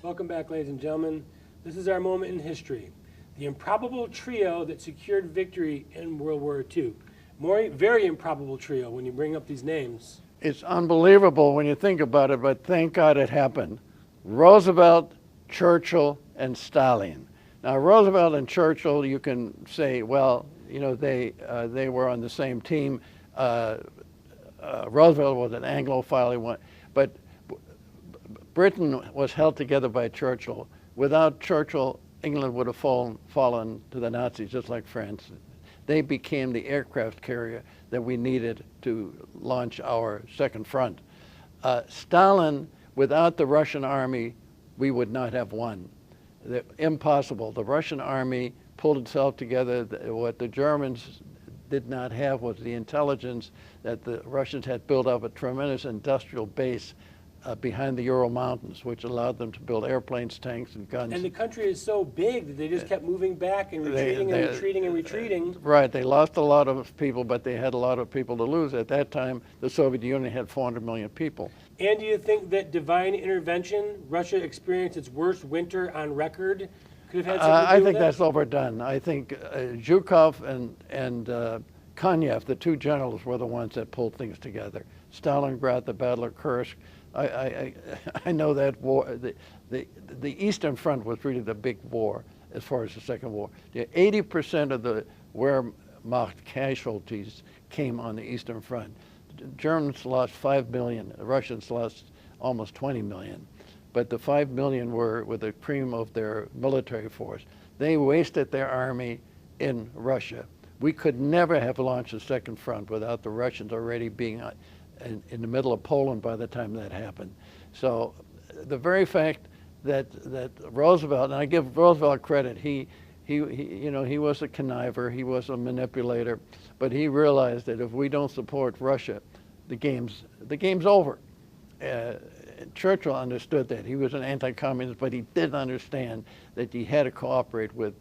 Welcome back, ladies and gentlemen. This is our moment in history. The improbable trio that secured victory in World War II. Very improbable trio when you bring up these names. It's unbelievable when you think about it, but thank God it happened. Roosevelt, Churchill, and Stalin. Now, Roosevelt and Churchill, you can say, well, you know, they were on the same team. Roosevelt was an Anglophile, but Britain was held together by Churchill. Without Churchill, England would have fallen to the Nazis, just like France. They became the aircraft carrier that we needed to launch our second front. Stalin, without the Russian army, we would not have won. Impossible. The Russian army pulled itself together. What the Germans did not have was the intelligence that the Russians had built up a tremendous industrial base behind the Ural Mountains, which allowed them to build airplanes, tanks, and guns. And the country is so big that they just kept moving back and retreating and retreating and retreating. Right, they lost a lot of people, but they had a lot of people to lose. At that time, the Soviet Union had 400 million people. And do you think that divine intervention, Russia experienced its worst winter on record, could have had something to do I with think that? that's overdone. I think Zhukov and Konyev, the two generals, were the ones that pulled things together. Stalingrad, the Battle of Kursk. I know that war. The Eastern Front was really the big war as far as the Second War. 80% of the Wehrmacht casualties came on the Eastern Front. The Germans lost 5 million. The Russians lost almost 20 million. But the 5 million were the cream of their military force. They wasted their army in Russia. We could never have launched a second front without the Russians already being in the middle of Poland by the time that happened. So the very fact that Roosevelt, and I give Roosevelt credit, he was a conniver, he was a manipulator, but he realized that if we don't support Russia, the game's over. Churchill understood that. He was an anti-communist, but he did understand that he had to cooperate with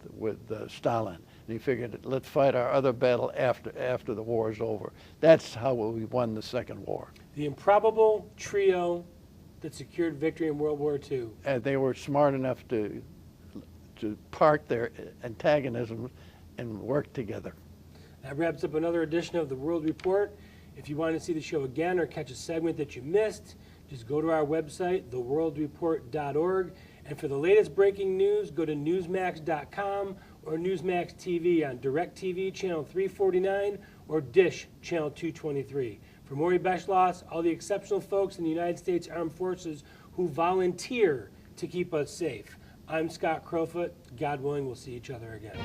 Stalin. And he figured, let's fight our other battle after the war is over. That's how we won the Second War. The improbable trio that secured victory in World War II. And they were smart enough to park their antagonisms and work together. That wraps up another edition of the World Report. If you want to see the show again or catch a segment that you missed, just go to our website, theworldreport.org. And for the latest breaking news, go to newsmax.com or Newsmax TV on DirecTV channel 349 or Dish channel 223. For Maury Beschloss, all the exceptional folks in the United States Armed Forces who volunteer to keep us safe. I'm Scott Crowfoot. God willing, we'll see each other again.